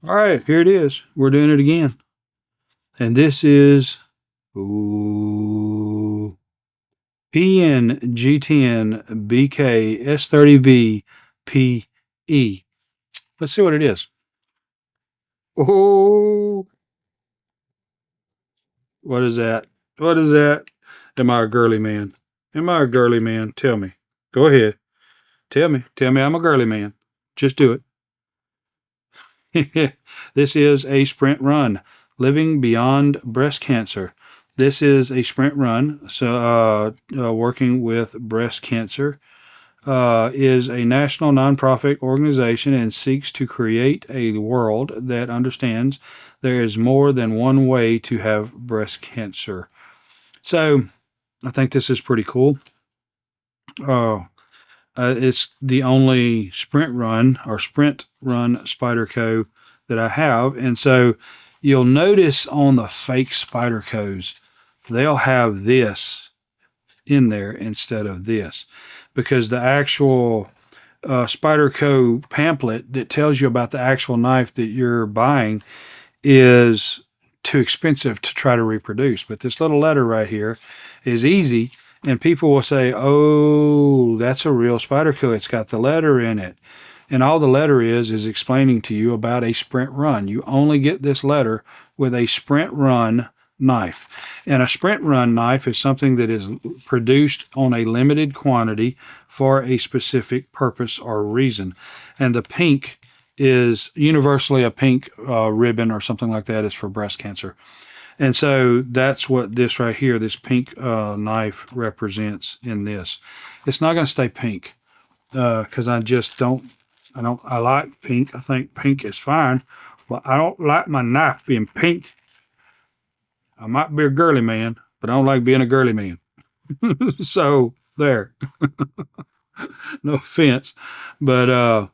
All right, here it is. We're doing it again. And this is PN BK S30V PE. Let's see what it is. Oh, what is that? What is that? Am I a girly man? Am I a girly man? Tell me. Go ahead. Tell me. Tell me I'm a girly man. Just do it. This is a sprint run, living beyond breast cancer. This is a sprint run. So, working with breast cancer is a national nonprofit organization and seeks to create a world that understands there is more than one way to have breast cancer. So, I think this is pretty cool. It's the only sprint run Spyderco that I have. And so you'll notice on the fake Spydercos, they'll have this in there instead of this, because the actual Spyderco pamphlet that tells you about the actual knife that you're buying is too expensive to try to reproduce. But this little letter right here is easy. And people will say, oh, that's a real Spyderco. It's got the letter in it. And all the letter is explaining to you about a sprint run. You only get this letter with a sprint run knife. And a sprint run knife is something that is produced on a limited quantity for a specific purpose or reason. And the pink is universally a pink ribbon or something like that is for breast cancer. And so that's what this right here, this pink knife represents in this. It's not going to stay pink because I like pink. I think pink is fine, but I don't like my knife being pink. I might be a girly man, but I don't like being a girly man. So there. No offense, but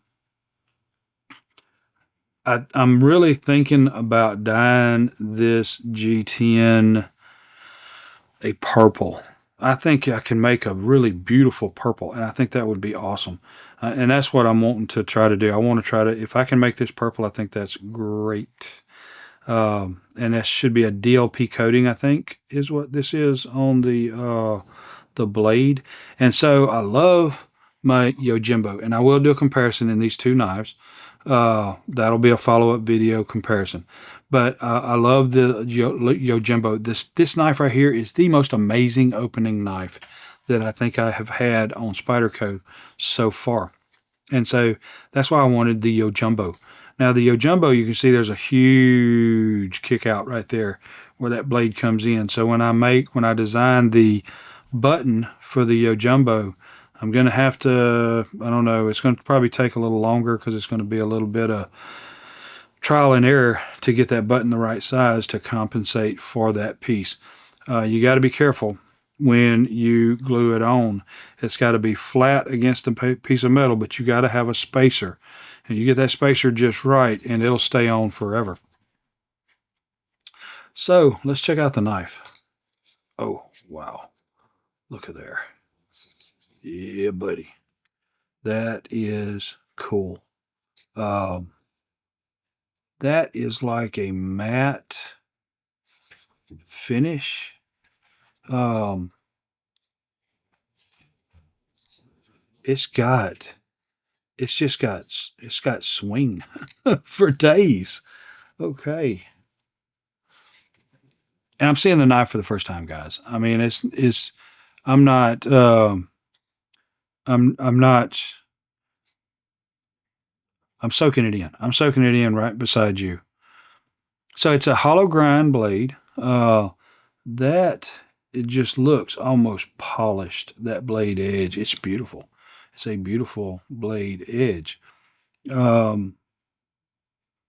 I'm really thinking about dyeing this G10 a purple. I think I can make a really beautiful purple, and I think that would be awesome. And that's what I'm wanting to try to do. I want to try to, if I can make this purple, I think that's great. And that should be a DLP coating, I think, is what this is on the blade. And so I love my Yojimbo, and I will do a comparison in these two knives. That'll be a follow-up video comparison. But I love the Yojimbo. This knife right here is the most amazing opening knife that I think I have had on Spyderco so far. And so that's why I wanted the Yojimbo. Now the Yojimbo, you can see there's a huge kick out right there where that blade comes in. So when I design the button for the Yojimbo, I'm going to have to, I don't know, it's going to probably take a little longer because it's going to be a little bit of trial and error to get that button the right size to compensate for that piece. You got to be careful when you glue it on. It's got to be flat against a piece of metal, but you got to have a spacer. And you get that spacer just right, and it'll stay on forever. So let's check out the knife. Oh, wow. Look at there. Yeah, buddy. That is cool. That is like a matte finish. It's got swing for days. Okay. And I'm seeing the knife for the first time, guys. I mean, I'm not I'm soaking it in. I'm soaking it in right beside you. So it's a hollow grind blade. That it just looks almost polished, that blade edge. It's beautiful. It's a beautiful blade edge. Michael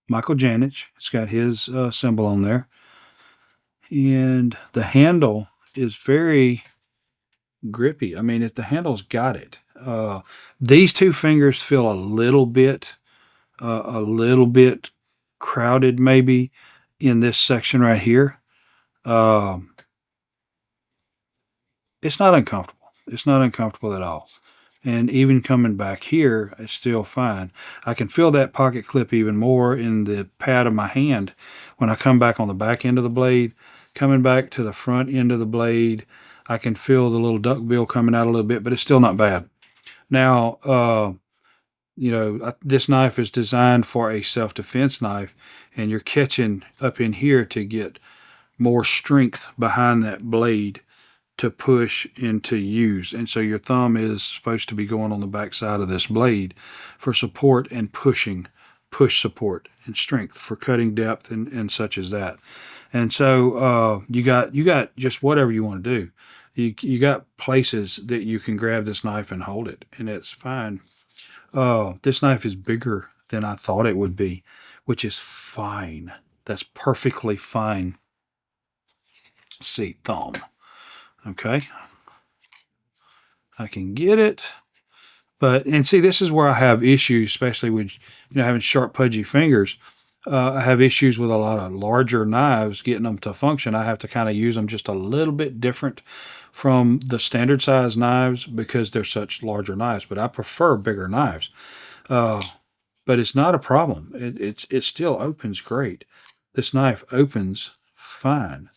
Janich, it's got his symbol on there. And the handle is very grippy. I mean, the handle's got it. These two fingers feel a little bit crowded maybe in this section right here. It's not uncomfortable. It's not uncomfortable at all. And even coming back here, it's still fine. I can feel that pocket clip even more in the pad of my hand when I come back on the back end of the blade. Coming back to the front end of the blade, I can feel the little duckbill coming out a little bit, but it's still not bad. Now, this knife is designed for a self-defense knife, and you're catching up in here to get more strength behind that blade to push and to use. And so your thumb is supposed to be going on the back side of this blade for support and push support and strength for cutting depth and such as that. And so you got just whatever you want to do. You got places that you can grab this knife and hold it, and it's fine. This knife is bigger than I thought it would be, which is fine. That's perfectly fine. See, thumb. Okay. I can get it. And see, this is where I have issues, especially with, having sharp, pudgy fingers. I have issues with a lot of larger knives, getting them to function. I have to kind of use them just a little bit different from the standard size knives because they're such larger knives, but I prefer bigger knives. But it's not a problem. It still opens great. This knife opens fine.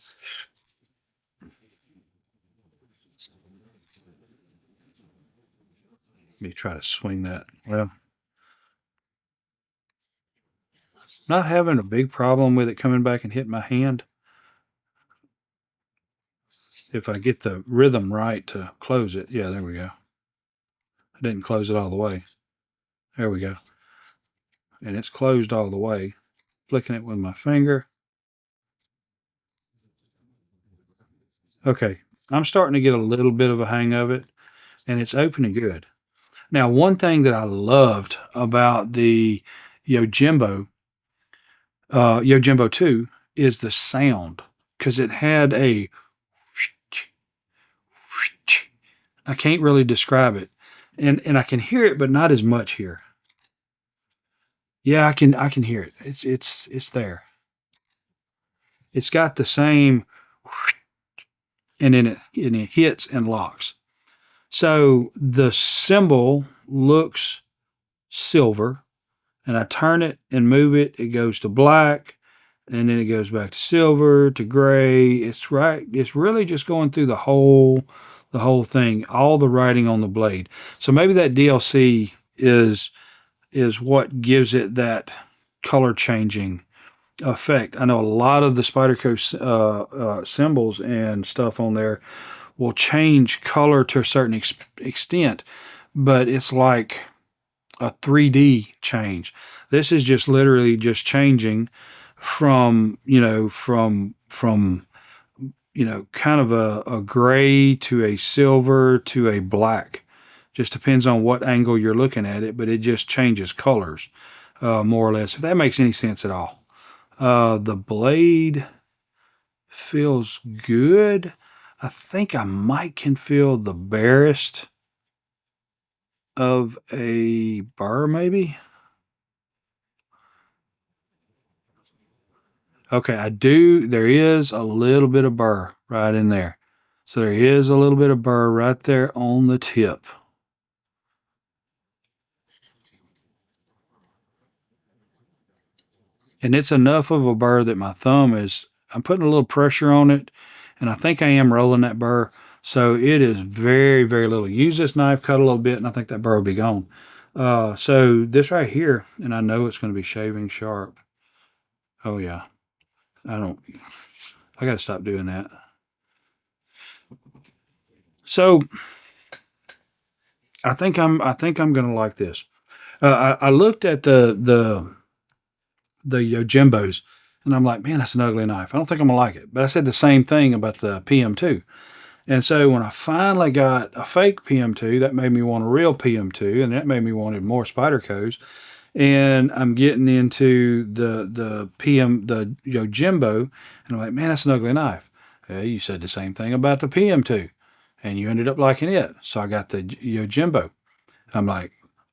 Let me try to swing that. Well, not having a big problem with it coming back and hitting my hand. If I get the rhythm right to close it. Yeah, there we go. I didn't close it all the way. There we go. And it's closed all the way. Flicking it with my finger. Okay, I'm starting to get a little bit of a hang of it, and it's opening good. Now, one thing that I loved about the Yojimbo 2 is the sound, because it had a, I can't really describe it, and I can hear it, but not as much here. Yeah, I can hear it. It's there. It's got the same, and then it hits and locks. So the symbol looks silver, and I turn it and move it, it goes to black, and then it goes back to silver, to gray. It's really just going through the whole thing, all the writing on the blade. So maybe that DLC is what gives it that color changing effect. I know a lot of the Spyderco symbols and stuff on there will change color to a certain extent, but it's like a 3D change. This is just literally just changing from kind of a gray to a silver to a black. Just depends on what angle you're looking at it, but it just changes colors, more or less, if that makes any sense at all. The blade feels good. I think I might can feel the barest of a burr, maybe. Okay, I do. There is a little bit of burr right in there. So there is a little bit of burr right there on the tip. And it's enough of a burr that my thumb I'm putting a little pressure on it, and I think I am rolling that burr. So it is very, very little. Use this knife, cut a little bit, and I think that burr will be gone. So this right here, and I know it's going to be shaving sharp. Oh yeah. I got to stop doing that. So I think I'm going to like this. I looked at the Yojimbos, and I'm like, man, that's an ugly knife. I don't think I'm gonna like it. But I said the same thing about the PM2. And so when I finally got a fake PM2, that made me want a real PM2, and that made me want more Spydercos. And I'm getting into the Yojimbo, and I'm like, man, that's an ugly knife. You said the same thing about the PM2, and you ended up liking it. So I got the Yojimbo. I'm like,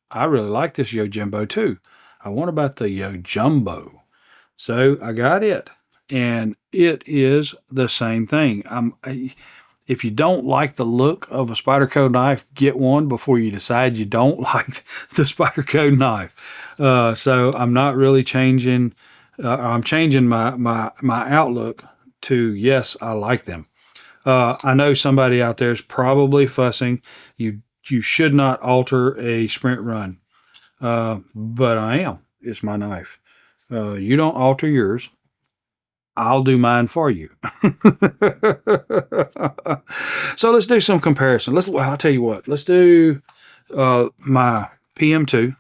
I really like this Yojimbo too. I wonder about the Yojumbo. So I got it, and it is the same thing. If you don't like the look of a Spyderco knife, get one before you decide you don't like the Spyderco knife. So I'm not really changing. I'm changing my outlook to yes, I like them. I know somebody out there is probably fussing. You should not alter a sprint run, but I am. It's my knife. You don't alter yours. I'll do mine for you. So let's do some comparison. I'll tell you what. Let's do my PM2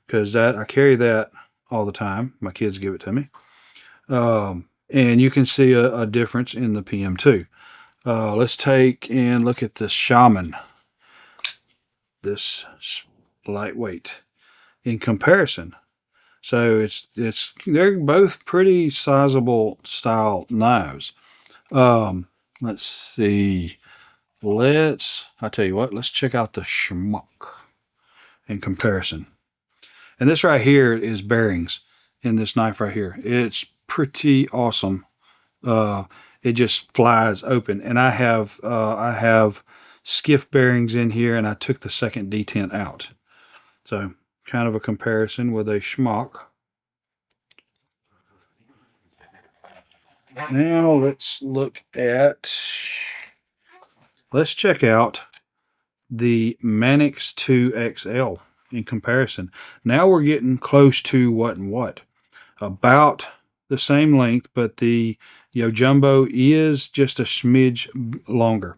because I carry that all the time. My kids give it to me, and you can see a difference in the PM2. Let's take and look at this Shaman. This lightweight in comparison. So they're both pretty sizable style knives. Let's see. I'll tell you what, let's check out the Schmuck in comparison. And this right here is bearings in this knife right here. It's pretty awesome. It just flies open. And I have skiff bearings in here, and I took the second detent out. So kind of a comparison with a Schmuck. Now let's check out the Manix 2XL in comparison. Now we're getting close to what? About the same length, but the Jumbo is just a smidge longer.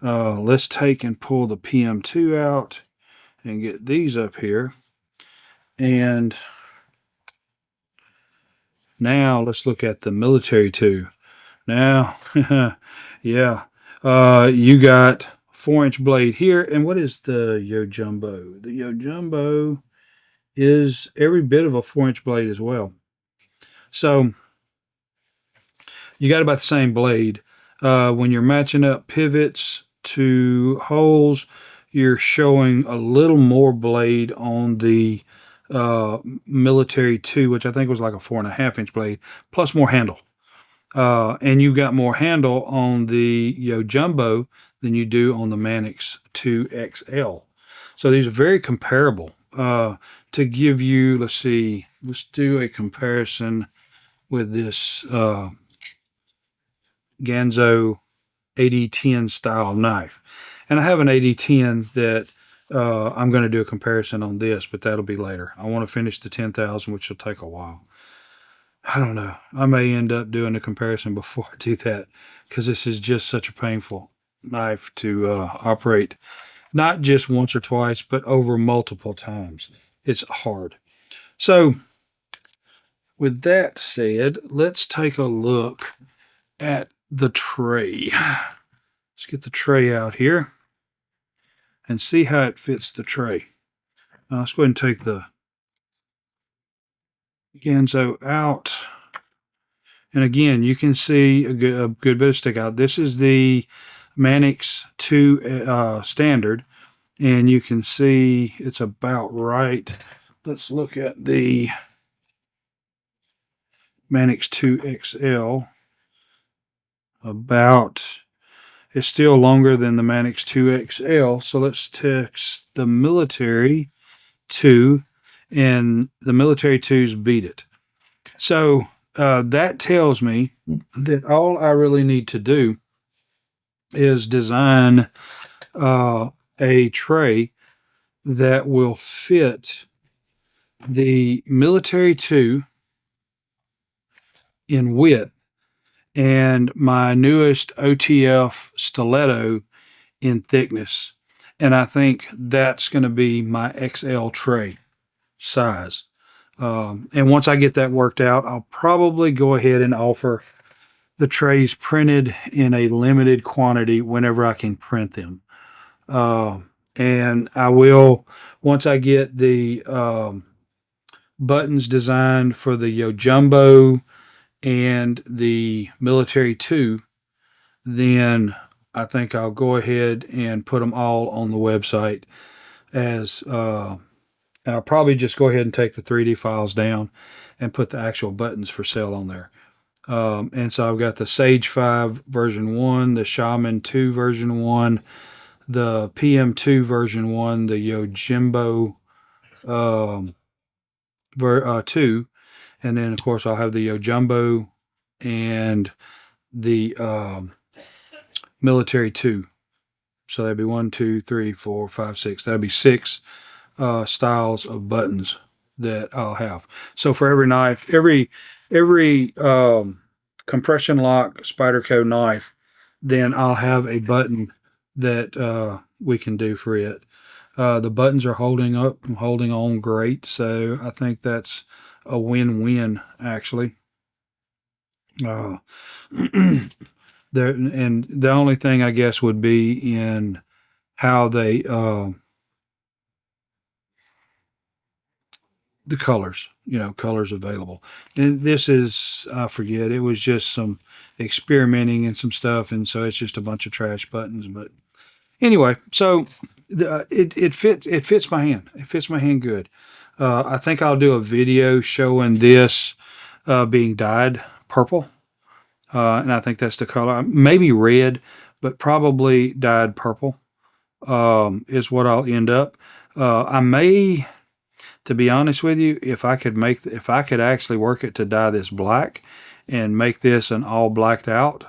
Let's take and pull the PM2 out and get these up here. And now let's look at the Military 2. Now, yeah, you got 4-inch blade here. And what is the Jumbo? The Jumbo is every bit of a 4-inch blade as well. So you got about the same blade. When you're matching up pivots to holes, you're showing a little more blade on the Military 2, which I think was like a 4.5-inch blade, plus more handle. And you got more handle on the Jumbo than you do on the Manix 2XL. So these are very comparable. To give you, let's do a comparison with this Ganzo 8010 style knife. And I have an 8010 that I'm going to do a comparison on this, but that'll be later. I want to finish the 10,000, which will take a while. I don't know. I may end up doing a comparison before I do that because this is just such a painful knife to operate, not just once or twice, but over multiple times. It's hard. So with that said, let's take a look at the tray. Let's get the tray out here and see how it fits the tray. Let's go ahead and take the Ganzo out. And again, you can see a good bit of stick out. This is the Manix 2 standard, and you can see it's about right. Let's look at the Manix 2XL. It's still longer than the Manix 2XL, so let's text the Military 2, and the Military 2s beat it. So that tells me that all I really need to do is design a tray that will fit the Military 2 in width and my newest OTF stiletto in thickness. And I think that's going to be my XL tray size. And once I get that worked out, I'll probably go ahead and offer the trays printed in a limited quantity whenever I can print them. And I will, once I get the buttons designed for the Jumbo and the Military 2, then I think I'll go ahead and put them all on the website as I'll probably just go ahead and take the 3D files down and put the actual buttons for sale on there. And so I've got the Sage 5 version 1, the Shaman 2 version 1, the PM2 version 1, the Yojimbo 2, and then of course I'll have the Yojumbo and the Military 2. So that'd be 1, 2, 3, 4, 5, 6. That'd be 6 styles of buttons that I'll have. So for every knife, every compression lock Spyderco knife, then I'll have a button that we can do for it. The buttons are holding up and holding on great, so I think that's a win-win actually. There, and the only thing I guess would be in how they the colors, colors available. And this is, I forget, it was just some experimenting and some stuff, and so it's just a bunch of trash buttons. But anyway, so it fits my hand. It fits my hand good. I think I'll do a video showing this being dyed purple, and I think that's the color. Maybe red, but probably dyed purple is what I'll end up. I may, to be honest with you, if I could actually work it to dye this black and make this an all blacked out,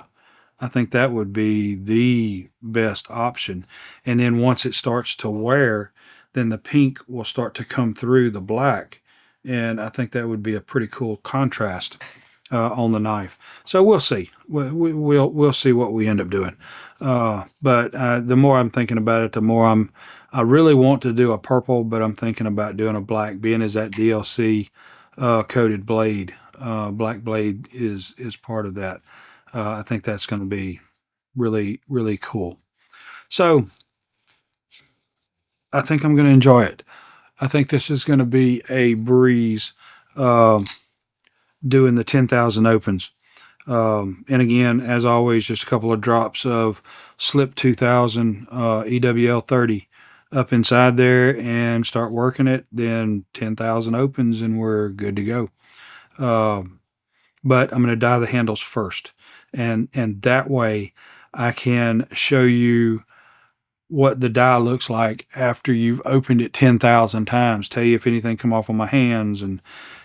I think that would be the best option. And then once it starts to wear, then the pink will start to come through the black, and I think that would be a pretty cool contrast on the knife. So we'll see. We'll see what we end up doing. But the more I'm thinking about it, the more I really want to do a purple, but I'm thinking about doing a black, being as that DLC coated blade, black blade is part of that. I think that's going to be really, really cool. So I think I'm going to enjoy it. I think this is going to be a breeze doing the 10,000 opens. And again, as always, just a couple of drops of Slip 2000 EWL 30 up inside there and start working it. Then 10,000 opens and we're good to go. But I'm going to dye the handles first. And that way I can show you what the die looks like after you've opened it 10,000 times, tell you if anything come off on my hands, and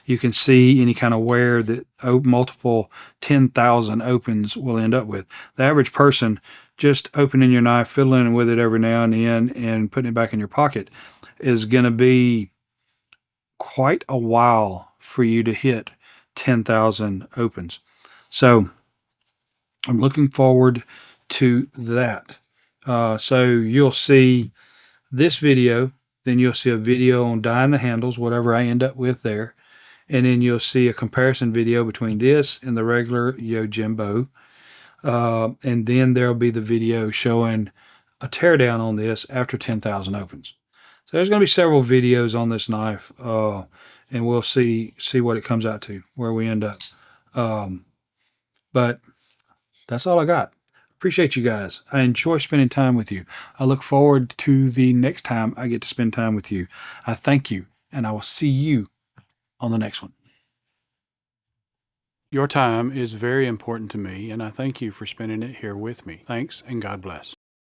you can see any kind of wear that multiple 10,000 opens will end up with. The average person just opening your knife, fiddling with it every now and then and putting it back in your pocket is going to be quite a while for you to hit 10,000 opens. So I'm looking forward to that. So you'll see this video, then you'll see a video on dyeing the handles, whatever I end up with there. And then you'll see a comparison video between this and the regular Yojimbo. And then there'll be the video showing a teardown on this after 10,000 opens. So there's going to be several videos on this knife, and we'll see what it comes out to, where we end up. But that's all I got. Appreciate you guys. I enjoy spending time with you. I look forward to the next time I get to spend time with you. I thank you, and I will see you on the next one. Your time is very important to me, and I thank you for spending it here with me. Thanks, and God bless.